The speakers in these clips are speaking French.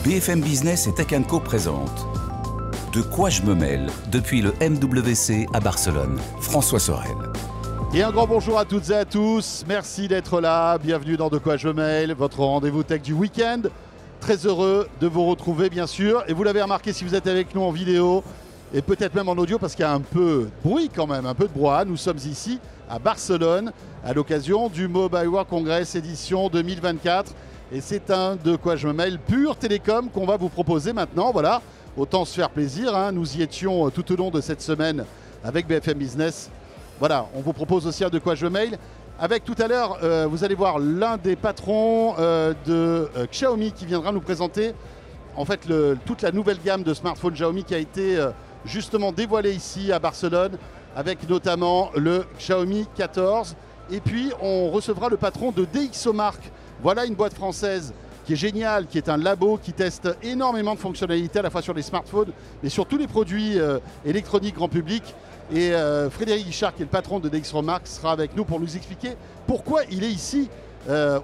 BFM Business et Tech & Co présente De quoi je me mêle depuis le MWC à Barcelone. François Sorel. Et un grand bonjour à toutes et à tous. Merci d'être là. Bienvenue dans De quoi je me mêle, votre rendez-vous tech du week-end. Très heureux de vous retrouver, bien sûr. Et vous l'avez remarqué si vous êtes avec nous en vidéo et peut-être même en audio parce qu'il y a un peu de bruit quand même, un peu de brouhaha. Nous sommes ici à Barcelone à l'occasion du Mobile World Congress édition 2024. Et c'est un De quoi je me mêle pur télécom qu'on va vous proposer maintenant. Voilà, autant se faire plaisir, hein. Nous y étions tout au long de cette semaine avec BFM Business. Voilà, on vous propose aussi un De quoi je me mêle. Avec tout à l'heure, vous allez voir l'un des patrons de Xiaomi qui viendra nous présenter en fait toute la nouvelle gamme de smartphones Xiaomi qui a été justement dévoilée ici à Barcelone avec notamment le Xiaomi 14. Et puis on recevra le patron de DxOMark. Voilà une boîte française qui est géniale, qui est un labo qui teste énormément de fonctionnalités à la fois sur les smartphones mais sur tous les produits électroniques grand public. Et Frédéric Guichard, qui est le patron de DxOMark, sera avec nous pour nous expliquer pourquoi il est ici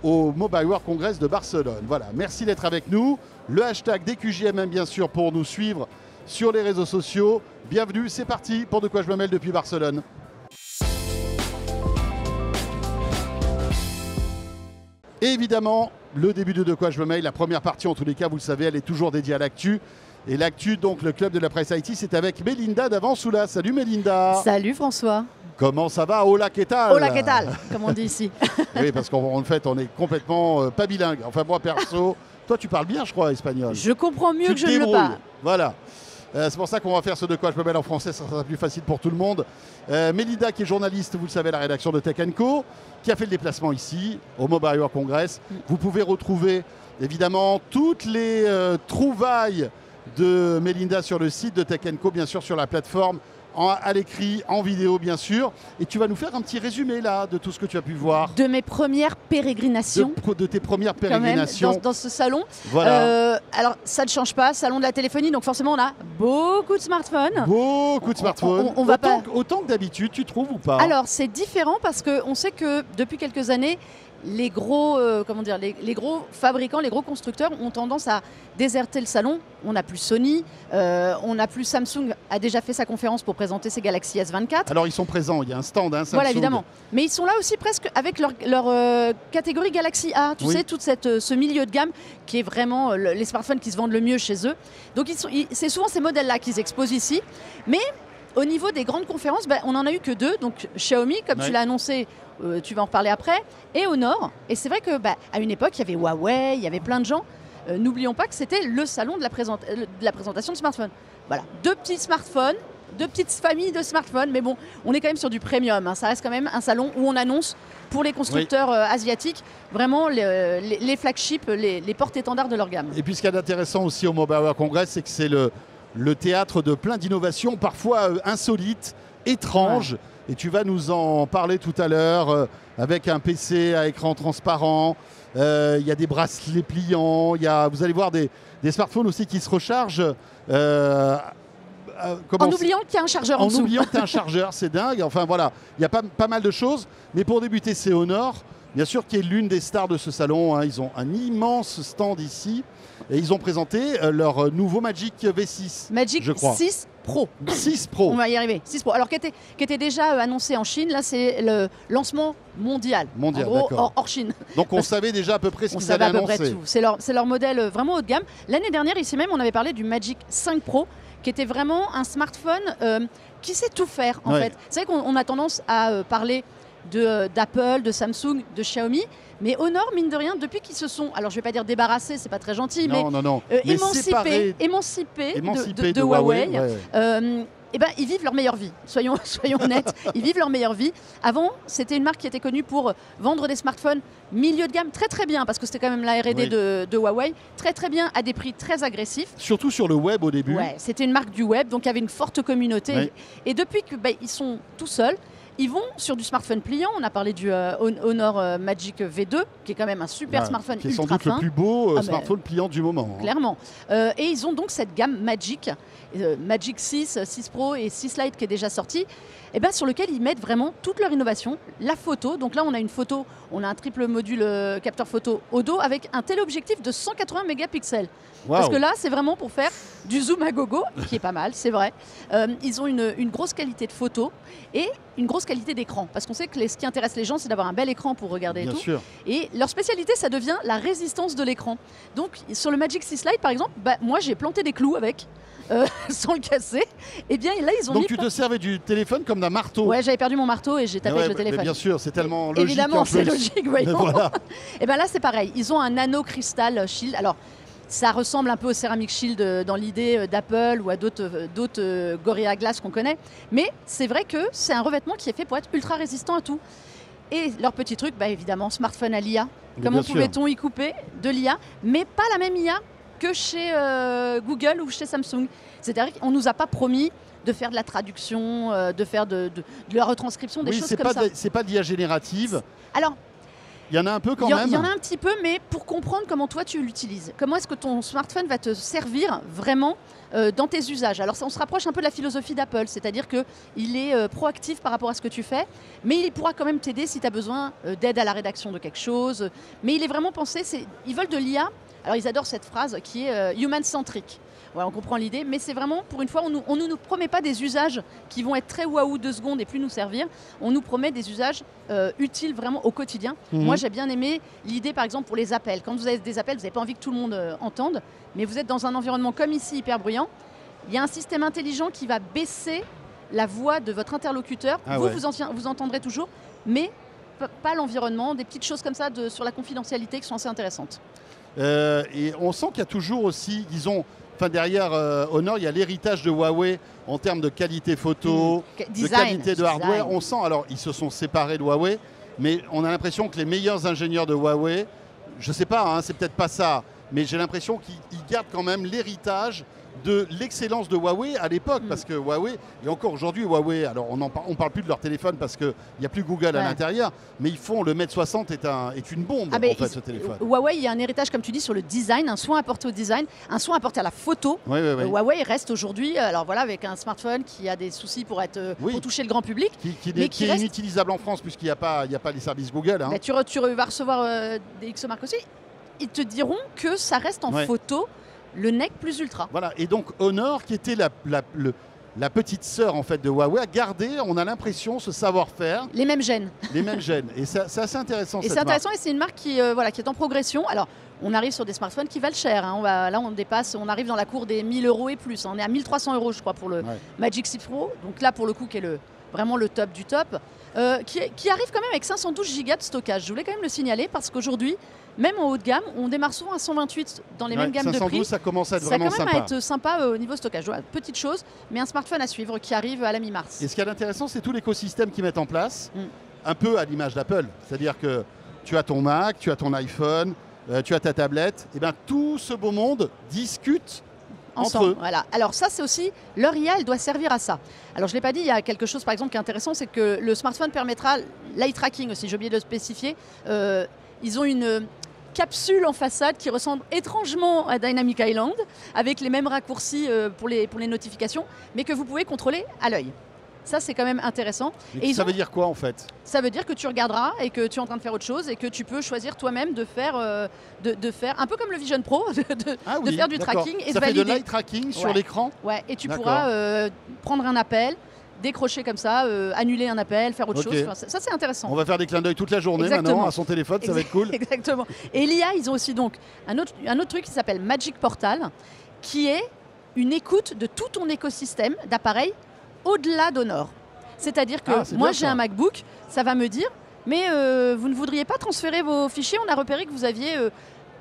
au Mobile World Congress de Barcelone. Voilà, merci d'être avec nous. Le hashtag DQJMM bien sûr pour nous suivre sur les réseaux sociaux. Bienvenue, c'est parti pour De quoi je me mêle depuis Barcelone. Et évidemment, le début de quoi je me mêle, la première partie en tous les cas, vous le savez, elle est toujours dédiée à l'actu. Et l'actu, donc le club de la presse IT, c'est avec Melinda d'Avançoula. Salut Melinda. Salut François. Comment ça va? Hola, que tal? Hola, que tal, comme on dit ici. Oui, parce qu'en fait, on est complètement pas bilingue. Enfin, moi perso, toi tu parles bien, je crois, espagnol. Je comprends mieux tu que je ne le parle. Voilà. C'est pour ça qu'on va faire ce De quoi je me mêle en français, ça sera plus facile pour tout le monde. Melinda, qui est journaliste, vous le savez, à la rédaction de Tech & Co, qui a fait le déplacement ici, au Mobile World Congress. Vous pouvez retrouver, évidemment, toutes les trouvailles de Melinda sur le site de Tech & Co, bien sûr, sur la plateforme, à l'écrit, en vidéo, bien sûr. Et tu vas nous faire un petit résumé, là, de tout ce que tu as pu voir. De mes premières pérégrinations. De tes premières pérégrinations. Même, dans ce salon. Voilà. Alors, ça ne change pas, salon de la téléphonie, donc forcément, on a beaucoup de smartphones. Beaucoup de smartphones. On va autant que d'habitude, tu trouves ou pas? Alors, c'est différent parce qu'on sait que depuis quelques années, les gros, les gros fabricants, les gros constructeurs ont tendance à déserter le salon. On n'a plus Sony, on n'a plus Samsung, a déjà fait sa conférence pour présenter ses Galaxy S24. Alors ils sont présents, il y a un stand, hein, Samsung. Voilà, évidemment. Mais ils sont là aussi presque avec leur catégorie Galaxy A. Tu sais, toute ce milieu de gamme qui est vraiment les smartphones qui se vendent le mieux chez eux. Donc c'est souvent ces modèles-là qu'ils exposent ici. Mais au niveau des grandes conférences, on n'en a eu que deux. Donc Xiaomi, comme tu l'as annoncé, tu vas en reparler après, et Honor. Et c'est vrai que à une époque, il y avait Huawei, il y avait plein de gens. N'oublions pas que c'était le salon de la présentation de smartphones. Voilà, deux petits smartphones, deux petites familles de smartphones, mais bon, on est quand même sur du premium. Hein. Ça reste quand même un salon où on annonce pour les constructeurs asiatiques vraiment les flagships, les porte-étendards de leur gamme. Et puis ce qu'il y a d'intéressant aussi au Mobile World Congress, c'est que c'est le théâtre de plein d'innovations, parfois insolites, étranges. Ouais. Et tu vas nous en parler tout à l'heure avec un PC à écran transparent. Il y a des bracelets pliants. Vous allez voir des smartphones aussi qui se rechargent. En oubliant qu'il y a un chargeur en dessous. En oubliant qu'il y a un chargeur, c'est dingue. Enfin voilà, il y a pas mal de choses. Mais pour débuter, c'est Honor, bien sûr, qui est l'une des stars de ce salon. Hein. Ils ont un immense stand ici. Et ils ont présenté leur nouveau Magic V6, Magic je crois. 6 Pro. 6 Pro. On va y arriver. 6 Pro. Alors, qui était déjà annoncé en Chine. Là, c'est le lancement mondial. En gros, hors Chine. Donc, on savait déjà à peu près ce qu'ils allaient annoncer. On savait à peu près tout. C'est leur modèle vraiment haut de gamme. L'année dernière, ici même, on avait parlé du Magic 5 Pro, qui était vraiment un smartphone qui sait tout faire, en fait. C'est vrai qu'on a tendance à parler d'Apple, de Samsung, de Xiaomi. Mais Honor, mine de rien, depuis qu'ils se sont, alors je ne vais pas dire débarrassés, c'est pas très gentil, mais émancipés de Huawei, ils vivent leur meilleure vie. Soyons honnêtes, ils vivent leur meilleure vie. Avant, c'était une marque qui était connue pour vendre des smartphones milieu de gamme très très bien, parce que c'était quand même la R&D de Huawei, très très bien, à des prix très agressifs. Surtout sur le web au début. Ouais, c'était une marque du web, donc il y avait une forte communauté. Et depuis qu'ils sont tout seuls, Ils vont sur du smartphone pliant. On a parlé du Honor Magic V2, qui est quand même un super smartphone qui est sans ultra doute fin. le plus beau smartphone pliant du moment. Clairement. Et ils ont donc cette gamme Magic, Magic 6, 6 Pro et 6 Lite qui est déjà sortie, sur lequel ils mettent vraiment toute leur innovation. La photo, donc là on a une photo, on a un triple module capteur photo au dos avec un téléobjectif de 180 mégapixels. Wow. Parce que là c'est vraiment pour faire du zoom à gogo, qui est pas mal, c'est vrai. Ils ont une grosse qualité de photo et une grosse qualité d'écran. Parce qu'on sait que ce qui intéresse les gens, c'est d'avoir un bel écran pour regarder Bien et tout. sûr. Et leur spécialité, ça devient la résistance de l'écran. Donc sur le Magic 6 Lite par exemple, moi j'ai planté des clous avec. Sans le casser, et bien là ils ont Donc tu te servais du téléphone comme d'un marteau. Ouais, j'avais perdu mon marteau et j'ai tapé avec le téléphone. Bien sûr, c'est tellement logique. Évidemment, c'est logique, voyons. Voilà. Et bien là c'est pareil, ils ont un nano cristal shield. Alors ça ressemble un peu au Ceramic Shield dans l'idée d'Apple ou à d'autres Gorilla Glass qu'on connaît, mais c'est vrai que c'est un revêtement qui est fait pour être ultra résistant à tout. Et leur petit truc, évidemment, smartphone à l'IA. Comment pouvait-on y couper de l'IA, mais pas la même IA que chez Google ou chez Samsung. C'est-à-dire qu'on ne nous a pas promis de faire de la traduction, de faire de la retranscription, des choses comme ça. C'est pas de l'IA générative. Alors, il y en a un peu quand même. Il y en a un petit peu, mais pour comprendre comment toi tu l'utilises. Comment est-ce que ton smartphone va te servir vraiment dans tes usages. Alors ça, on se rapproche un peu de la philosophie d'Apple, c'est-à-dire qu'il est proactif par rapport à ce que tu fais, mais il pourra quand même t'aider si tu as besoin d'aide à la rédaction de quelque chose. Mais il est vraiment pensé, ils veulent de l'IA. Alors ils adorent cette phrase qui est human-centric. Voilà, on comprend l'idée, mais c'est vraiment, pour une fois, on ne nous promet pas des usages qui vont être très waouh 2 secondes et plus nous servir. On nous promet des usages utiles vraiment au quotidien. Moi, j'ai bien aimé l'idée, par exemple, pour les appels. Quand vous avez des appels, vous n'avez pas envie que tout le monde entende, mais vous êtes dans un environnement comme ici, hyper bruyant. Il y a un système intelligent qui va baisser la voix de votre interlocuteur. Vous entendrez toujours, mais pas l'environnement, des petites choses comme ça sur la confidentialité qui sont assez intéressantes. Et on sent qu'il y a toujours aussi, disons, derrière Honor, il y a l'héritage de Huawei en termes de qualité photo, de qualité de hardware. On sent, alors ils se sont séparés de Huawei, mais on a l'impression que les meilleurs ingénieurs de Huawei, je ne sais pas, hein, c'est peut-être pas ça, mais j'ai l'impression qu'ils gardent quand même l'héritage de l'excellence de Huawei à l'époque, parce que Huawei, et encore aujourd'hui Huawei, alors on parle plus de leur téléphone parce qu'il n'y a plus Google à l'intérieur, mais ils font le Mate 60 est une bombe en fait, ce téléphone. Huawei, il y a un héritage, comme tu dis, sur le design, un soin apporté au design, un soin apporté à la photo. Huawei reste aujourd'hui, alors voilà, avec un smartphone qui a des soucis pour toucher le grand public. Qui est inutilisable en France puisqu'il n'y a pas les services Google. Hein. Tu vas recevoir des XO-Mark aussi. Ils te diront que ça reste en photo le NEC plus ultra. Voilà, et donc Honor, qui était la petite sœur en fait de Huawei, a gardé, on a l'impression, ce savoir-faire. Les mêmes gènes. Les mêmes gènes. Et c'est assez intéressant. Et c'est intéressant, et c'est une marque qui est en progression. Alors, on arrive sur des smartphones qui valent cher. Hein. On arrive dans la cour des 1 000 € et plus. On est à 1 300 € je crois, pour le Magic 6 Pro. Donc là, pour le coup, qui est vraiment le top du top. Qui arrive quand même avec 512 Go de stockage. Je voulais quand même le signaler parce qu'aujourd'hui, même en haut de gamme, on démarre souvent à 128 dans les mêmes gammes 512, de prix. ça commence à être vraiment sympa. Ça commence à être sympa au niveau stockage. Voilà, petite chose, mais un smartphone à suivre qui arrive à la mi-mars. Et ce qui est intéressant, c'est tout l'écosystème qu'ils mettent en place, un peu à l'image d'Apple. C'est-à-dire que tu as ton Mac, tu as ton iPhone, tu as ta tablette. Et bien tout ce beau monde discute ensemble. Entre eux. Voilà. Alors ça, c'est aussi, leur IA, elle doit servir à ça. Alors je ne l'ai pas dit, il y a quelque chose par exemple qui est intéressant, c'est que le smartphone permettra l'eye tracking aussi, j'ai oublié de le spécifier. Ils ont une capsule en façade qui ressemble étrangement à Dynamic Island, avec les mêmes raccourcis pour les notifications, mais que vous pouvez contrôler à l'œil. Ça, c'est quand même intéressant. Et ça veut dire quoi en fait? Ça veut dire que tu regarderas et que tu es en train de faire autre chose et que tu peux choisir toi-même de faire un peu comme le Vision Pro, de faire du tracking et ça de valider. Ça fait de l'eye tracking sur l'écran? Ouais, et tu pourras prendre un appel, décrocher comme ça, annuler un appel, faire autre chose. Enfin, ça, c'est intéressant. On va faire des clins d'œil toute la journée maintenant à son téléphone, ça va être cool. Exactement. Et l'IA, ils ont aussi donc un autre truc qui s'appelle Magic Portal, qui est une écoute de tout ton écosystème d'appareils au-delà d'Honor. C'est-à-dire que moi, j'ai un MacBook, ça va me dire, mais vous ne voudriez pas transférer vos fichiers? On a repéré que vous aviez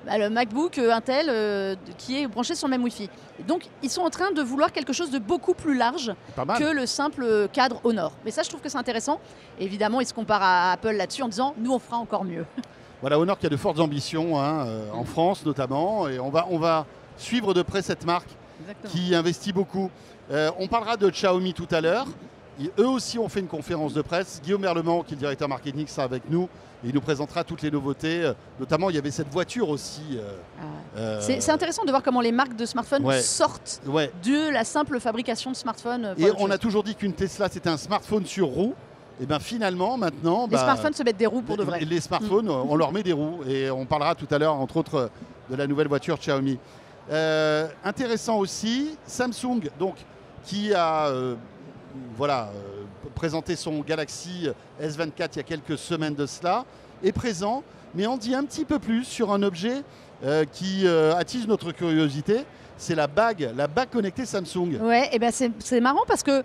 le MacBook Intel qui est branché sur le même Wi-Fi. Donc, ils sont en train de vouloir quelque chose de beaucoup plus large que le simple cadre Honor. Mais ça, je trouve que c'est intéressant. Évidemment, ils se comparent à Apple là-dessus en disant, nous, on fera encore mieux. Voilà, Honor qui a de fortes ambitions, en France notamment, et on va suivre de près cette marque qui investit beaucoup. On parlera de Xiaomi tout à l'heure. eux aussi ont fait une conférence de presse. Guillaume Merlement, qui est le directeur marketing, sera avec nous. Et il nous présentera toutes les nouveautés. Notamment, il y avait cette voiture aussi. C'est intéressant de voir comment les marques de smartphones sortent de la simple fabrication de smartphones. Et on a toujours dit qu'une Tesla, c'était un smartphone sur roue. Et bien finalement, maintenant... Les smartphones se mettent des roues pour de vrai. Les smartphones, on leur met des roues. Et on parlera tout à l'heure, entre autres, de la nouvelle voiture Xiaomi. Intéressant aussi, Samsung, donc, qui a présenté son Galaxy S24 il y a quelques semaines de cela, est présent, mais on dit un petit peu plus sur un objet qui attise notre curiosité. C'est la bague connectée Samsung. Ouais, et ben c'est marrant parce que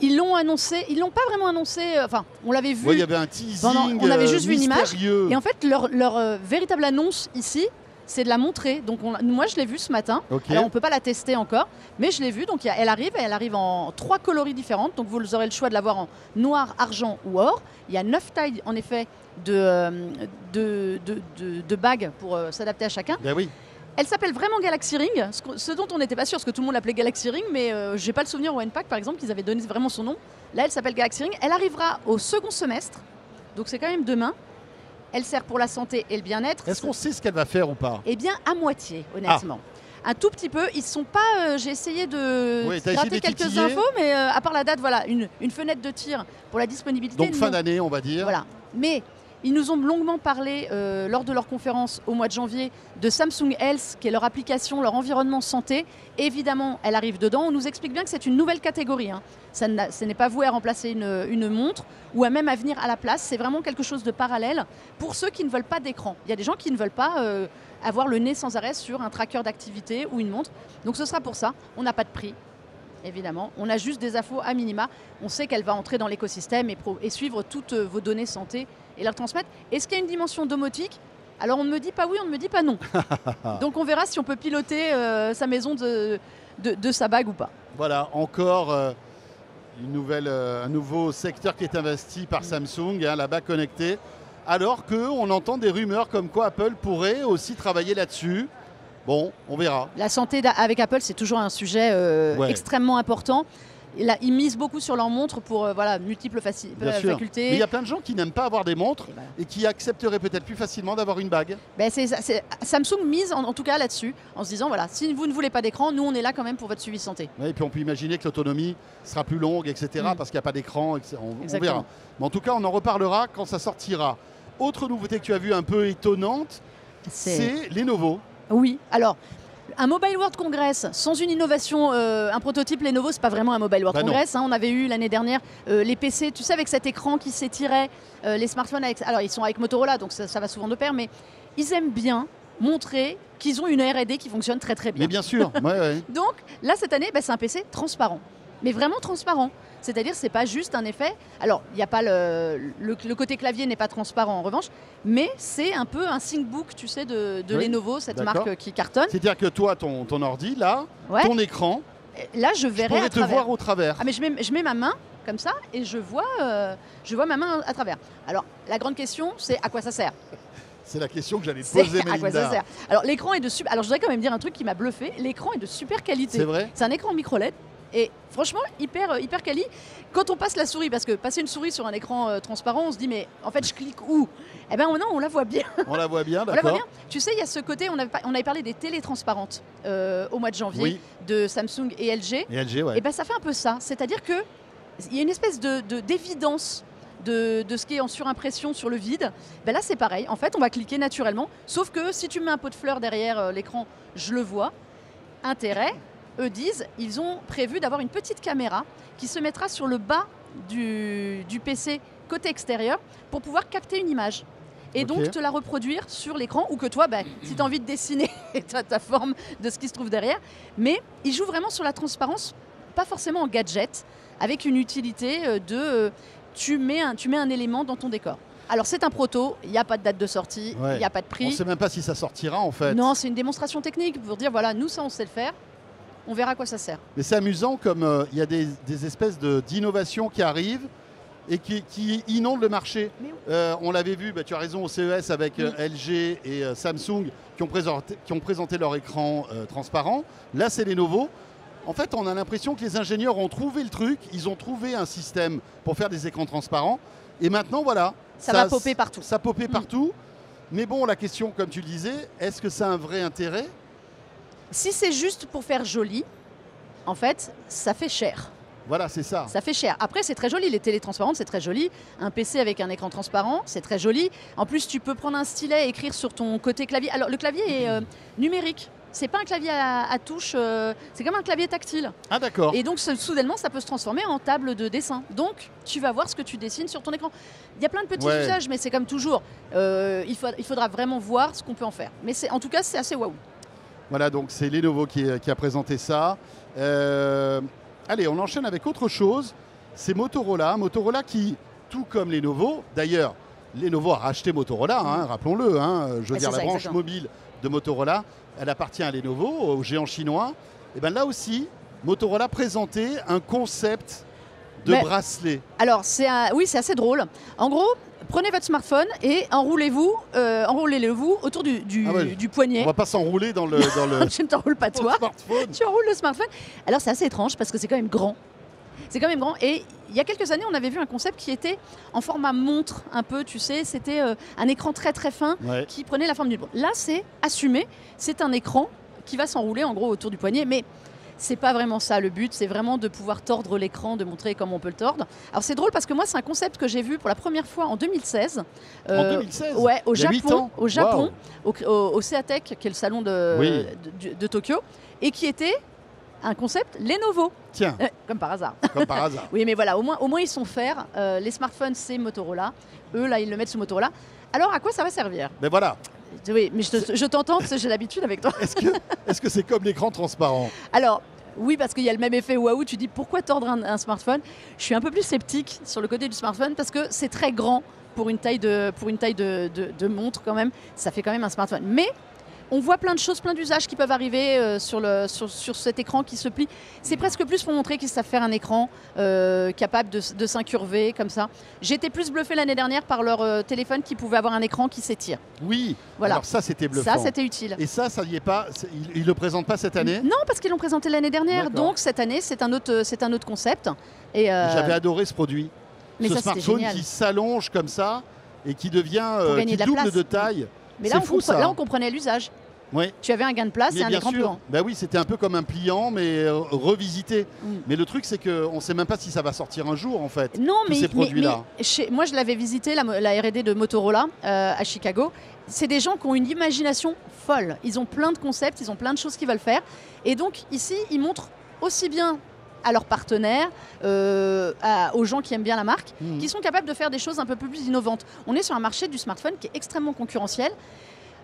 ils l'ont annoncé, ils l'ont pas vraiment annoncé. Enfin, on l'avait vu. Ouais, il y avait un teasing. On avait juste vu une image. Mystérieux. Et en fait, leur véritable annonce ici, c'est de la montrer. Donc moi, je l'ai vue ce matin. Okay. Alors, on ne peut pas la tester encore, mais je l'ai vue. Donc elle arrive en 3 coloris différentes. Donc vous aurez le choix de la voir en noir, argent ou or. Il y a 9 tailles, en effet, de bagues pour s'adapter à chacun. Ben oui. Elle s'appelle vraiment Galaxy Ring, ce dont on n'était pas sûr, parce que tout le monde l'appelait Galaxy Ring, mais j'ai pas le souvenir au NPAC, par exemple, qu'ils avaient donné vraiment son nom. Là, elle s'appelle Galaxy Ring. Elle arrivera au second semestre, donc c'est quand même demain. Elle sert pour la santé et le bien-être. Est-ce qu'on sait ce qu'elle va faire ou pas? Eh bien, à moitié, honnêtement. Un tout petit peu. Ils sont pas. J'ai essayé de gratter quelques infos, mais à part la date, voilà, une fenêtre de tir pour la disponibilité. Donc fin d'année, on va dire. Voilà. Mais ils nous ont longuement parlé lors de leur conférence au mois de janvier de Samsung Health, qui est leur application, leur environnement santé. Évidemment, elle arrive dedans. On nous explique bien que c'est une nouvelle catégorie. Hein. Ce n'est pas voué à remplacer une montre ou à même à venir à la place. C'est vraiment quelque chose de parallèle pour ceux qui ne veulent pas d'écran. Il y a des gens qui ne veulent pas avoir le nez sans arrêt sur un tracker d'activité ou une montre. Donc ce sera pour ça. On n'a pas de prix. Évidemment, on a juste des infos à minima. On sait qu'elle va entrer dans l'écosystème et suivre toutes vos données santé et leur transmettre. Est-ce qu'il y a une dimension domotique? Alors on ne me dit pas oui, on ne me dit pas non. Donc on verra si on peut piloter sa maison de sa bague ou pas. Voilà, encore un nouveau secteur qui est investi par Samsung, la bague connectée. Alors qu'on entend des rumeurs comme quoi Apple pourrait aussi travailler là-dessus. Bon, on verra. La santé avec Apple, c'est toujours un sujet extrêmement important. Et là, ils misent beaucoup sur leurs montres pour multiples facultés. Mais il y a plein de gens qui n'aiment pas avoir des montres et qui accepteraient peut-être plus facilement d'avoir une bague. Samsung mise en tout cas là-dessus, en se disant, voilà, si vous ne voulez pas d'écran, nous on est là quand même pour votre suivi santé. Ouais, et puis on peut imaginer que l'autonomie sera plus longue, etc. Parce qu'il n'y a pas d'écran, on verra. Mais en tout cas, on en reparlera quand ça sortira. Autre nouveauté que tu as vue un peu étonnante, c'est Lenovo. Oui, alors... Un Mobile World Congress sans une innovation, un prototype Lenovo, c'est pas vraiment un Mobile World Congress. Hein, on avait eu l'année dernière les PC, tu sais, avec cet écran qui s'étirait, les smartphones avec. Alors ils sont avec Motorola, donc ça va souvent de pair, mais ils aiment bien montrer qu'ils ont une R&D qui fonctionne très très bien. Mais bien sûr. Ouais. Donc là cette année, c'est un PC transparent, mais vraiment transparent. C'est-à-dire c'est pas juste un effet. Alors il n'y a pas le côté clavier n'est pas transparent en revanche, mais c'est un peu un ThinkBook, tu sais, de Lenovo, cette marque qui cartonne. C'est-à-dire que toi, ton ordi, là, ton écran, là je verrai à travers. Te voir au travers. Ah mais je mets ma main comme ça et je vois ma main à travers. Alors la grande question, c'est à quoi ça sert? C'est la question que j'allais te poser, Mélinda. À quoi ça sert? Alors l'écran est de super. Alors je voudrais quand même dire un truc qui m'a bluffé. L'écran est de super qualité. C'est vrai. C'est un écran micro LED. Et franchement, hyper quali. Quand on passe la souris, parce que passer une souris sur un écran transparent, on se dit, mais en fait, je clique où? Eh bien, non, on la voit bien. On la voit bien, d'accord. Tu sais, il y a ce côté, on avait parlé des télés transparentes au mois de janvier de Samsung et LG. Et LG, ouais. Et bien, ça fait un peu ça. C'est-à-dire qu'il y a une espèce d'évidence de ce qui est en surimpression sur le vide. Ben là, c'est pareil. En fait, on va cliquer naturellement. Sauf que si tu mets un pot de fleurs derrière l'écran, je le vois. Intérêt. Eux disent, ils ont prévu d'avoir une petite caméra qui se mettra sur le bas du PC côté extérieur pour pouvoir capter une image et donc te la reproduire sur l'écran ou que toi, si tu as envie de dessiner, tu as ta forme de ce qui se trouve derrière. Mais ils jouent vraiment sur la transparence, pas forcément en gadget, avec une utilité tu mets un élément dans ton décor. Alors c'est un proto, il n'y a pas de date de sortie, il n'y a pas de prix. On ne sait même pas si ça sortira en fait. Non, c'est une démonstration technique pour dire, voilà, nous ça on sait le faire. On verra à quoi ça sert. Mais c'est amusant comme il y a des espèces d'innovations qui arrivent et qui inondent le marché. On l'avait vu, tu as raison, au CES avec LG et Samsung qui ont présenté leur écran transparent. Là, c'est Lenovo. En fait, on a l'impression que les ingénieurs ont trouvé le truc, ils ont trouvé un système pour faire des écrans transparents. Et maintenant, voilà. Ça va popper partout. Ça popper partout. Mais bon, la question, comme tu le disais, est-ce que ça a un vrai intérêt? Si c'est juste pour faire joli, en fait, ça fait cher. Voilà, c'est ça. Ça fait cher. Après, c'est très joli. Les télés transparentes, c'est très joli. Un PC avec un écran transparent, c'est très joli. En plus, tu peux prendre un stylet et écrire sur ton côté clavier. Alors, le clavier est numérique. C'est pas un clavier à touche, c'est comme un clavier tactile. Ah d'accord. Et donc soudainement, ça peut se transformer en table de dessin. Donc, tu vas voir ce que tu dessines sur ton écran. Il y a plein de petits usages, mais c'est comme toujours. Il faudra vraiment voir ce qu'on peut en faire. Mais en tout cas, c'est assez waouh. Voilà, donc c'est Lenovo qui a présenté ça. Allez, on enchaîne avec autre chose. C'est Motorola. Motorola qui, tout comme Lenovo, d'ailleurs, Lenovo a racheté Motorola, hein, rappelons-le. Hein, je veux dire, la branche exactement. mobile de Motorola, elle appartient à Lenovo, au géant chinois. Et bien là aussi, Motorola présentait un concept de bracelet. Alors, oui, c'est assez drôle. En gros, prenez votre smartphone et enroulez-le-vous autour du poignet. On va pas s'enrouler dans le Je ne t'enroule pas toi. smartphone. Tu enroules le smartphone. Alors, c'est assez étrange parce que c'est quand même grand. C'est quand même grand. Et il y a quelques années, on avait vu un concept qui était en format montre, un peu, tu sais. C'était un écran très très fin qui prenait la forme d'une montre. Là, c'est assumé. C'est un écran qui va s'enrouler en gros autour du poignet. Mais c'est pas vraiment ça le but. C'est vraiment de pouvoir tordre l'écran, de montrer comment on peut le tordre. Alors, c'est drôle parce que moi, c'est un concept que j'ai vu pour la première fois en 2016. En 2016 Ouais, au Il y a 8 Japon. ans. Au Japon, au Seatech, qui est le salon de Tokyo, et qui était un concept Lenovo. Tiens, Comme par hasard. comme par hasard. Oui, mais voilà, au moins ils sont fers. Les smartphones, c'est Motorola. Eux, là, ils le mettent sous Motorola. Alors, à quoi ça va servir? Mais voilà, Oui, mais je t'entends parce que j'ai l'habitude avec toi. est-ce que c'est comme l'écran transparent? Alors, oui, parce qu'il y a le même effet waouh. Tu dis, pourquoi tordre un smartphone? Je suis un peu plus sceptique sur le côté du smartphone parce que c'est très grand pour une taille de montre quand même. Ça fait quand même un smartphone. Mais on voit plein de choses, plein d'usages qui peuvent arriver sur cet écran qui se plie. C'est presque plus pour montrer qu'ils savent faire un écran capable de s'incurver comme ça. J'étais plus bluffée l'année dernière par leur téléphone qui pouvait avoir un écran qui s'étire. Oui, Voilà. alors ça c'était bluffant. Ça, c'était utile. Et ça y est pas, ils le présentent pas cette année? Non, parce qu'ils l'ont présenté l'année dernière. D'accord. Donc cette année, c'est un autre concept. Et J'avais adoré ce produit. mais Ce ça, c'était smartphone génial. qui s'allonge comme ça et qui devient, gagner qui de la double place. de taille. Mais C'est là, fou, ça. là, on comprenait l'usage. Oui. Tu avais un gain de place et un bien écran plus sûr. grand. Ben oui, c'était un peu comme un pliant, mais revisité. Mm. Mais le truc, c'est qu'on ne sait même pas si ça va sortir un jour, en fait. Non, tous ces produits-là. Moi, je l'avais visité, la R&D de Motorola à Chicago. C'est des gens qui ont une imagination folle. Ils ont plein de concepts, ils ont plein de choses qu'ils veulent faire. Et donc, ici, ils montrent aussi bien à leurs partenaires, aux gens qui aiment bien la marque, qui sont capables de faire des choses un peu plus innovantes. On est sur un marché du smartphone qui est extrêmement concurrentiel.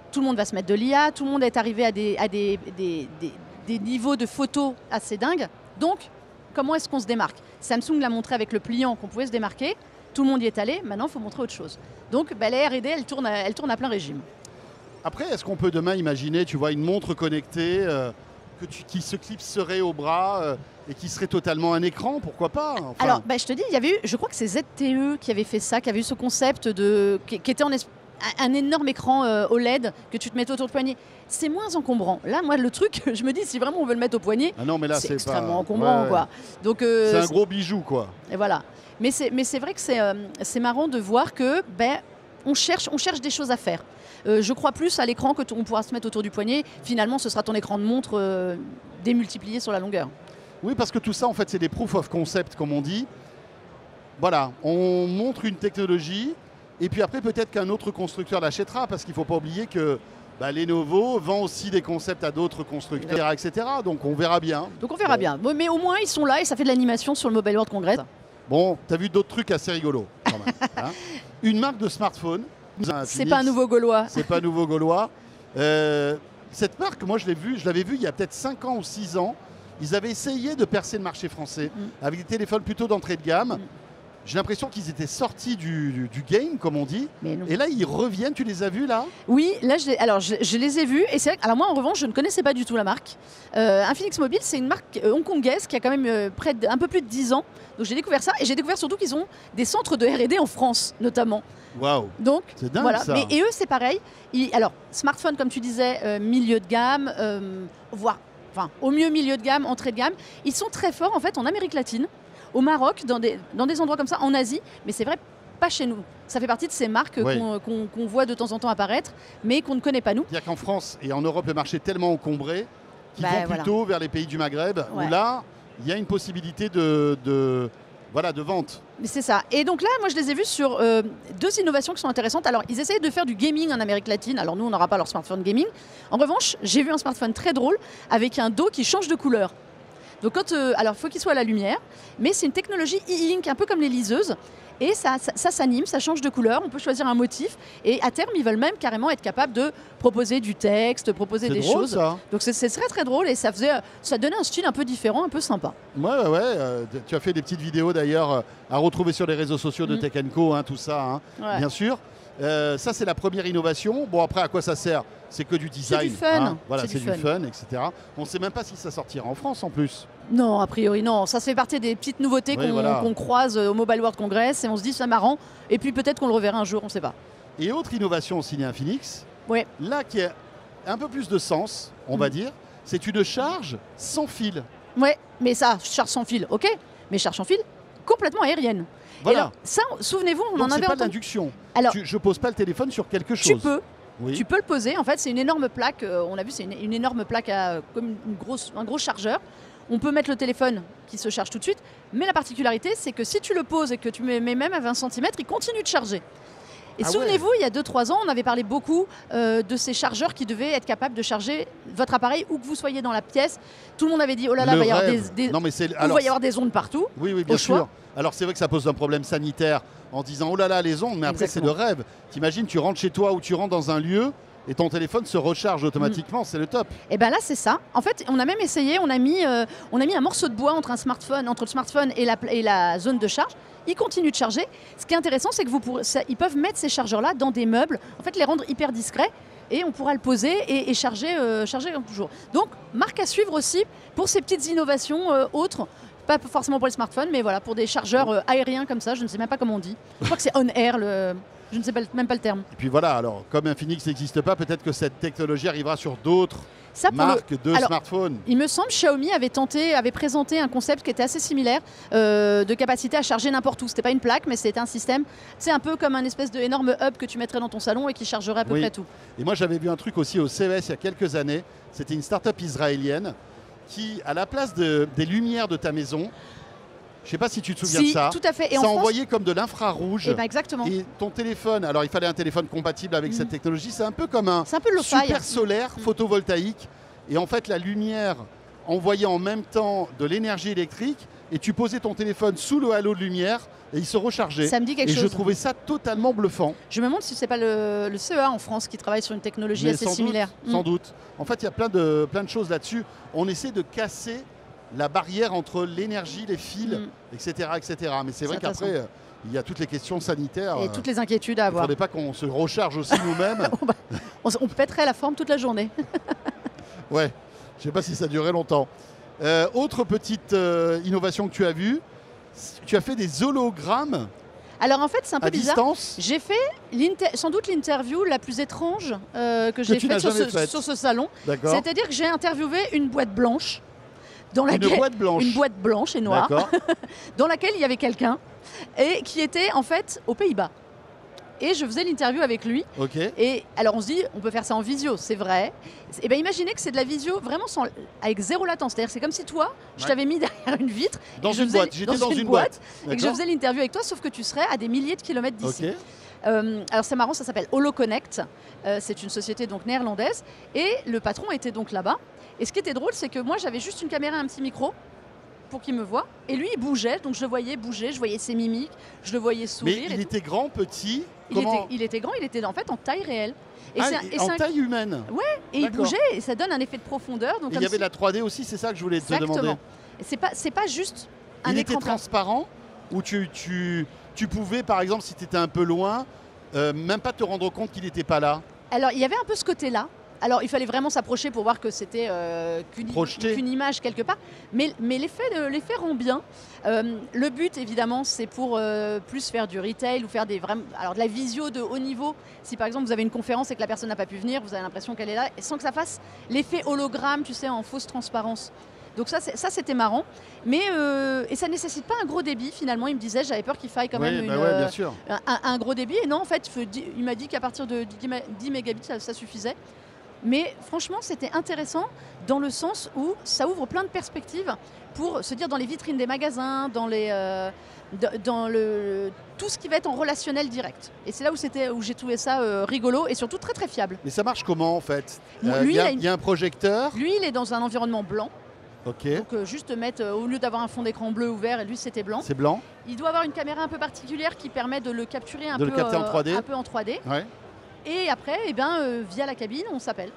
Tout le monde va se mettre de l'IA, tout le monde est arrivé à des niveaux de photos assez dingues. Donc, comment est-ce qu'on se démarque? Samsung l'a montré avec le pliant qu'on pouvait se démarquer. Tout le monde y est allé. Maintenant, il faut montrer autre chose. Donc, la R&D, elle tourne à plein régime. Après, est-ce qu'on peut demain imaginer, tu vois, une montre connectée qui se clipserait au bras et qui serait totalement un écran? Pourquoi pas? Enfin, Alors, je te dis, il y avait eu, je crois que c'est ZTE qui avait fait ça, qui avait eu ce concept qui était un énorme écran OLED que tu te mets autour du poignet. C'est moins encombrant. Là, moi, le truc, je me dis, si vraiment on veut le mettre au poignet, ah non, mais là, c'est c'est extrêmement pas... encombrant, Ouais. quoi. Donc, C'est un gros bijou, quoi. et voilà. Mais c'est vrai que c'est marrant de voir que on cherche des choses à faire. Je crois plus à l'écran que on pourra se mettre autour du poignet. Finalement, ce sera ton écran de montre démultiplié sur la longueur. Oui, parce que tout ça, en fait, c'est des proof of concept, comme on dit. Voilà, on montre une technologie, et puis après, peut-être qu'un autre constructeur l'achètera, parce qu'il ne faut pas oublier que Lenovo vend aussi des concepts à d'autres constructeurs, etc. Donc, on verra bien. Donc on verra bien. Bon, mais au moins, ils sont là et ça fait de l'animation sur le Mobile World Congress. Bon, tu as vu d'autres trucs assez rigolos, quand même. Hein. Une marque de smartphone. C'est pas un nouveau Gaulois. C'est pas nouveau gaulois. Cette marque, moi, je l'avais vu il y a peut-être 5 ans ou 6 ans. Ils avaient essayé de percer le marché français avec des téléphones plutôt d'entrée de gamme. J'ai l'impression qu'ils étaient sortis du game, comme on dit. Mais non. Et là, ils reviennent. Tu les as vus, là? Oui, là, je les ai vus. Et c'est vrai que, alors moi, en revanche, je ne connaissais pas du tout la marque. Infinix Mobile, c'est une marque hongkongaise qui a quand même un peu plus de 10 ans. Donc j'ai découvert ça. Et j'ai découvert surtout qu'ils ont des centres de R&D en France, notamment. Waouh! Donc, C'est dingue, voilà. ça. Et eux, c'est pareil. Alors, smartphone, comme tu disais, milieu de gamme, voire enfin, au mieux milieu de gamme, entrée de gamme. Ils sont très forts en fait en Amérique latine, au Maroc, dans des endroits comme ça, en Asie, mais c'est vrai, pas chez nous. Ça fait partie de ces marques qu'on voit de temps en temps apparaître, mais qu'on ne connaît pas nous. C'est-à-dire qu'en France et en Europe, le marché est tellement encombré qu'ils vont plutôt vers les pays du Maghreb, où là, il y a une possibilité de vente. Mais c'est ça. Et donc là, moi, je les ai vus sur 2 innovations qui sont intéressantes. Alors, ils essayaient de faire du gaming en Amérique latine. Alors, nous, on n'aura pas leur smartphone gaming. En revanche, j'ai vu un smartphone très drôle avec un dos qui change de couleur. Donc, alors, il faut qu'il soit à la lumière, mais c'est une technologie e-ink, un peu comme les liseuses. Et ça s'anime, ça change de couleur, on peut choisir un motif. Et à terme, ils veulent même carrément être capables de proposer du texte, proposer des choses. Ça. Donc c'est très très drôle et ça donnait un style un peu différent, un peu sympa. Ouais. Tu as fait des petites vidéos d'ailleurs à retrouver sur les réseaux sociaux de Tech & Co, tout ça, bien sûr. Ça, c'est la première innovation. Bon, après, à quoi ça sert? C'est que du design. C'est du fun. Voilà, c'est du fun, etc. On ne sait même pas si ça sortira en France en plus. Non, a priori, non. Ça fait partie des petites nouveautés qu'on croise au Mobile World Congress et on se dit, c'est marrant. Et puis peut-être qu'on le reverra un jour, on ne sait pas. Et autre innovation signée Infinix, là qui a un peu plus de sens, on va dire, c'est une charge sans fil. Ouais, mais ça, charge sans fil, ok. Mais charge sans fil complètement aérienne. Voilà. Et alors, ça, souvenez-vous, on en avait entendu. C'est pas d'induction. Alors, je pose pas le téléphone sur quelque chose. Tu peux. Oui. Tu peux le poser. En fait, c'est une énorme plaque. On a vu, c'est une énorme plaque comme un gros chargeur. On peut mettre le téléphone qui se charge tout de suite. Mais la particularité, c'est que si tu le poses et que tu mets même à 20 cm, il continue de charger. Et souvenez-vous, il y a 2-3 ans, on avait parlé beaucoup de ces chargeurs qui devaient être capables de charger votre appareil où que vous soyez dans la pièce. Tout le monde avait dit, oh là là, il va y avoir des ondes partout. Oui, bien sûr. Alors c'est vrai que ça pose un problème sanitaire en disant, oh là là, les ondes, mais après c'est le rêve. T'imagines, tu rentres chez toi ou tu rentres dans un lieu et ton téléphone se recharge automatiquement, c'est le top. Et bien là, c'est ça. En fait, on a même essayé, on a mis un morceau de bois entre le smartphone et la zone de charge. Il continue de charger. Ce qui est intéressant, c'est que ils peuvent mettre ces chargeurs-là dans des meubles, en fait, les rendre hyper discrets. Et on pourra le poser et charger comme toujours. Donc, marque à suivre aussi pour ces petites innovations autres. Pas forcément pour les smartphones, mais voilà, pour des chargeurs aériens comme ça. Je ne sais même pas comment on dit. Je crois que c'est on-air, je ne sais même pas le terme. Et puis voilà, alors comme Infinix n'existe pas, peut-être que cette technologie arrivera sur d'autres marques de smartphones. Il me semble Xiaomi avait présenté un concept qui était assez similaire de capacité à charger n'importe où. C'était pas une plaque, mais c'était un système. C'est un peu comme un espèce d'énorme hub que tu mettrais dans ton salon et qui chargerait à peu près tout. Et moi j'avais vu un truc aussi au CES il y a quelques années. C'était une start-up israélienne qui, à la place des lumières de ta maison, je ne sais pas si tu te souviens de ça. Tout à fait. Et ça envoyait comme de l'infrarouge. Exactement. Et ton téléphone, alors il fallait un téléphone compatible avec cette technologie. C'est un peu comme un super solaire photovoltaïque. Et en fait, la lumière envoyait en même temps de l'énergie électrique. Et tu posais ton téléphone sous le halo de lumière et il se rechargeait. Ça me dit quelque chose. Et je trouvais ça totalement bluffant. Je me demande si c'est pas le CEA en France qui travaille sur une technologie assez similaire. Sans doute. En fait, il y a plein de choses là-dessus. On essaie de casser la barrière entre l'énergie, les fils, etc., etc. Mais c'est vrai qu'après, il y a toutes les questions sanitaires. Et toutes les inquiétudes à avoir. Il ne faudrait pas qu'on se recharge aussi nous-mêmes. On pèterait la forme toute la journée. Ouais, je ne sais pas si ça durait longtemps. Autre petite innovation que tu as vue, tu as fait des hologrammes. Alors en fait, c'est un peu bizarre. Distance. J'ai fait sans doute l'interview la plus étrange que j'ai faite sur ce salon. C'est-à-dire que j'ai interviewé une boîte blanche. Une boîte blanche et noire, dans laquelle il y avait quelqu'un et qui était en fait aux Pays-Bas. Et je faisais l'interview avec lui. Et alors on se dit, on peut faire ça en visio, c'est vrai. Et bien imaginez que c'est de la visio vraiment avec zéro latence. C'est-à-dire c'est comme si toi, je t'avais mis derrière une vitre. J'étais dans une boîte. Et que je faisais l'interview avec toi, sauf que tu serais à des milliers de kilomètres d'ici. Alors c'est marrant, ça s'appelle HoloConnect. C'est une société donc néerlandaise. Et le patron était donc là-bas. Et ce qui était drôle, c'est que moi j'avais juste une caméra et un petit micro pour qu'il me voie. Et lui, il bougeait, donc je le voyais bouger, je voyais ses mimiques, je le voyais sourire. Mais il était grand, petit. Il était grand, il était en fait en taille réelle. En taille humaine. Ouais, et il bougeait et ça donne un effet de profondeur. Donc il y avait de la 3D aussi, c'est ça que je voulais te demander. C'est pas juste un écran. Il était transparent ou tu pouvais, par exemple, si tu étais un peu loin, même pas te rendre compte qu'il n'était pas là. Alors, il y avait un peu ce côté-là. Alors, il fallait vraiment s'approcher pour voir que c'était qu'une image quelque part. Mais l'effet rend bien. Le but, évidemment, c'est pour plus faire du retail ou faire de la visio de haut niveau. Si, par exemple, vous avez une conférence et que la personne n'a pas pu venir, vous avez l'impression qu'elle est là, et sans que ça fasse l'effet hologramme, tu sais, en fausse transparence. Donc ça c'était marrant. Mais, et ça ne nécessite pas un gros débit, finalement. Il me disait, j'avais peur qu'il faille quand même bien sûr. Un gros débit. Et non, en fait, il m'a dit qu'à partir de 10 mégabits, ça suffisait. Mais franchement, c'était intéressant dans le sens où ça ouvre plein de perspectives pour se dire dans les vitrines des magasins, dans tout ce qui va être en relationnel direct. Et c'est là où j'ai trouvé ça rigolo et surtout très très fiable. Mais ça marche comment en fait? Il y a un projecteur. Lui, il est dans un environnement blanc. Okay. Donc juste mettre, au lieu d'avoir un fond d'écran bleu ou vert, lui c'était blanc. C'est blanc. Il doit avoir une caméra un peu particulière qui permet de le capturer un peu en 3D. Ouais. Et après, via la cabine, on s'appelle.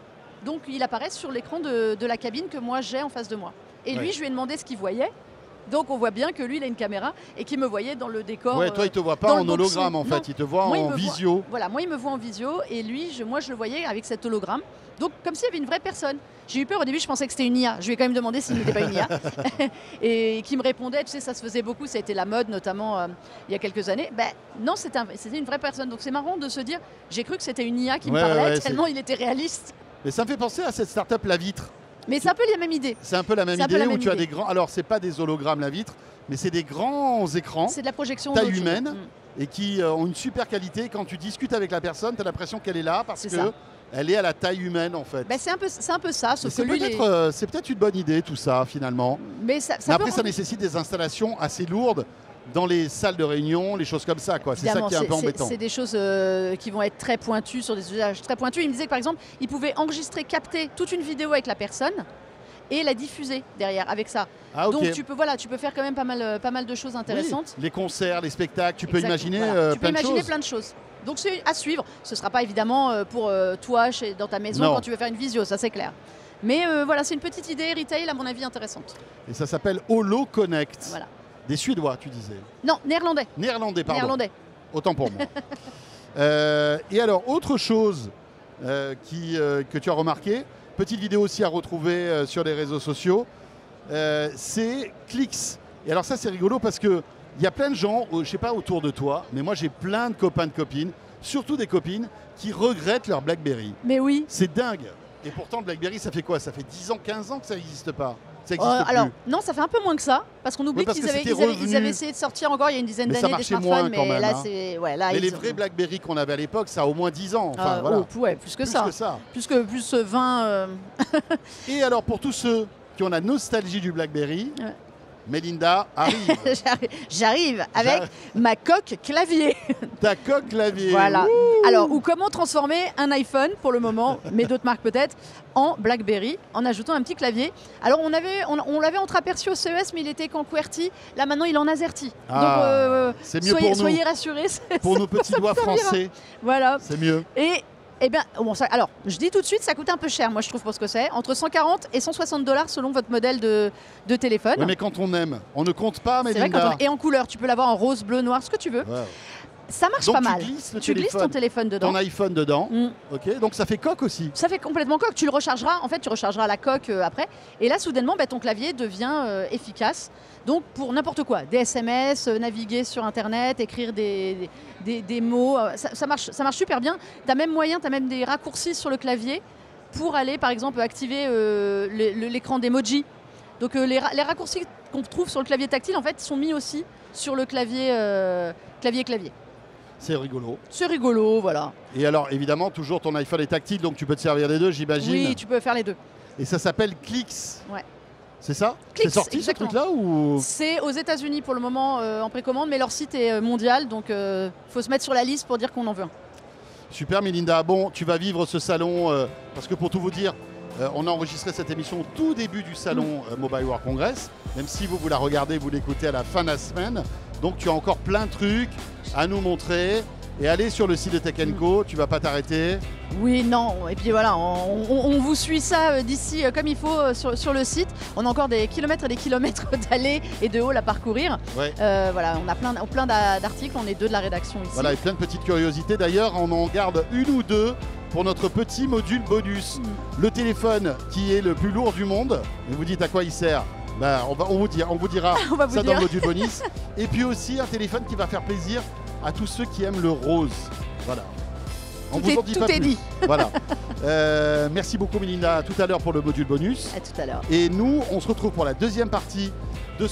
Donc il apparaît sur l'écran de la cabine que moi j'ai en face de moi. Et lui, je lui ai demandé ce qu'il voyait. Donc on voit bien que lui, il a une caméra et qu'il me voyait dans le décor. Ouais, toi, il te voit pas en hologramme en fait, il te voit en visio. Voilà, moi, il me voit en visio et lui, moi, je le voyais avec cet hologramme. Donc comme s'il y avait une vraie personne. J'ai eu peur au début, je pensais que c'était une IA. Je lui ai quand même demandé s'il n'était pas une IA. Et qui me répondait, tu sais, ça se faisait beaucoup, ça a été la mode notamment il y a quelques années. Non, c'était une vraie personne. Donc c'est marrant de se dire, j'ai cru que c'était une IA qui me parlait tellement il était réaliste. Mais ça me fait penser à cette start-up La Vitre. Mais c'est un peu la même idée. C'est un peu la même idée où tu as des grands... Alors c'est pas des hologrammes La Vitre, mais c'est des grands écrans. C'est de la projection taille humaine et qui ont une super qualité. Quand tu discutes avec la personne, tu as l'impression qu'elle est là parce que elle est à la taille humaine en fait. C'est un peu ça, sauf que c'est peut-être une bonne idée tout ça finalement. Mais après ça nécessite des installations assez lourdes dans les salles de réunion, les choses comme ça, quoi. C'est ça qui est un peu embêtant. C'est des choses qui vont être très pointues, sur des usages très pointus. Il me disait que par exemple, il pouvait enregistrer, capter toute une vidéo avec la personne et la diffuser derrière avec ça. Ah, okay. Donc tu peux faire quand même pas mal de choses intéressantes. Oui, les concerts, les spectacles, tu peux imaginer plein de choses. Donc c'est à suivre. Ce ne sera pas évidemment pour toi dans ta maison quand tu veux faire une visio, ça c'est clair. Mais voilà, c'est une petite idée retail à mon avis intéressante. Et ça s'appelle Holo Connect. Voilà. Des Suédois, tu disais? Non, néerlandais. Néerlandais, pardon. Néerlandais. Autant pour moi. Et alors, autre chose que tu as remarqué, petite vidéo aussi à retrouver sur les réseaux sociaux, c'est Clix. Et alors ça, c'est rigolo parce qu'il y a plein de gens, je ne sais pas autour de toi, mais moi j'ai plein de copains, de copines, surtout des copines, qui regrettent leur BlackBerry. Mais oui. C'est dingue. Et pourtant, BlackBerry, ça fait quoi? Ça fait 10 ans, 15 ans que ça n'existe pas. Alors, non, ça fait un peu moins que ça, parce qu'on oublie qu'ils avaient essayé de sortir encore il y a une dizaine d'années des smartphones, mais là, c'est... mais les vrais BlackBerry qu'on avait à l'époque, ça a au moins 10 ans. Enfin, voilà. Plus que ça. Plus 20... Et alors, pour tous ceux qui ont la nostalgie du BlackBerry, Mélinda arrive. J'arrive avec ma coque clavier. Ta coque clavier. Voilà. Ouh. Alors, ou comment transformer un iPhone, pour le moment, mais d'autres marques peut-être, en BlackBerry, en ajoutant un petit clavier. Alors, on l'avait entreaperçu au CES, mais il était qu'en QWERTY. Là, maintenant, il est en AZERTY. Donc, c'est mieux pour nous. Soyez rassurés. Pour nos petits doigts français. Voilà. C'est mieux. Eh bien, alors, je dis tout de suite, ça coûte un peu cher, moi je trouve, pour ce que c'est. Entre 140 et 160 $ selon votre modèle de téléphone. Oui, mais quand on aime, on ne compte pas, Mélinda. Et en couleur, tu peux l'avoir en rose, bleu, noir, ce que tu veux. Ouais. Ça marche donc pas mal. Tu glisses ton téléphone dedans. Ton iPhone dedans. Ok. Donc ça fait coque aussi. Ça fait complètement coque. Tu le rechargeras. En fait, tu rechargeras la coque après. Et là, soudainement, ton clavier devient efficace. Donc pour n'importe quoi, des SMS, naviguer sur Internet, écrire des mots, ça marche super bien. Tu as même des raccourcis sur le clavier pour aller, par exemple, activer l'écran d'emoji. Donc les raccourcis qu'on trouve sur le clavier tactile, en fait, sont mis aussi sur le clavier. C'est rigolo. C'est rigolo, voilà. Et alors, évidemment, toujours ton iPhone est tactile, donc tu peux te servir des deux, j'imagine. Oui, tu peux faire les deux. Et ça s'appelle Clix. Ouais. C'est ça? Clix, c'est sorti exactement. Ce truc-là ou... C'est aux États-Unis pour le moment en précommande, mais leur site est mondial, donc faut se mettre sur la liste pour dire qu'on en veut un. Super, Mélinda. Bon, tu vas vivre ce salon, parce que pour tout vous dire, on a enregistré cette émission au tout début du salon Mobile World Congress, même si vous la regardez, vous l'écoutez à la fin de la semaine. Donc tu as encore plein de trucs à nous montrer. Et allez sur le site de Tech & Co, tu vas pas t'arrêter. Oui, non, et puis voilà, on vous suit ça d'ici comme il faut sur le site. On a encore des kilomètres et des kilomètres d'allées et de halls à parcourir. Ouais. Voilà, on a plein d'articles, on est deux de la rédaction ici. Voilà, et plein de petites curiosités. D'ailleurs, on en garde une ou deux pour notre petit module bonus. Le téléphone qui est le plus lourd du monde. Et vous dites à quoi il sert? Ben, on vous dira On va vous ça dire. dans le module bonus. Et puis aussi un téléphone qui va faire plaisir à tous ceux qui aiment le rose. Voilà. On Tout vous est- en dit tout pas est plus. dit. Voilà. Merci beaucoup Mélinda. À tout à l'heure pour le module bonus. À tout à l'heure. Et nous, on se retrouve pour la deuxième partie de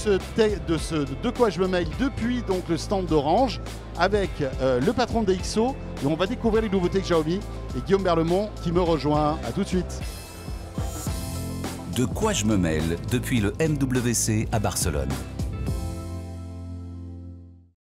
De quoi je me mail depuis donc le stand d'Orange avec le patron de DxO. Et on va découvrir les nouveautés de Xiaomi et Guillaume Berlemont qui me rejoint. À tout de suite. De quoi je me mêle depuis le MWC à Barcelone.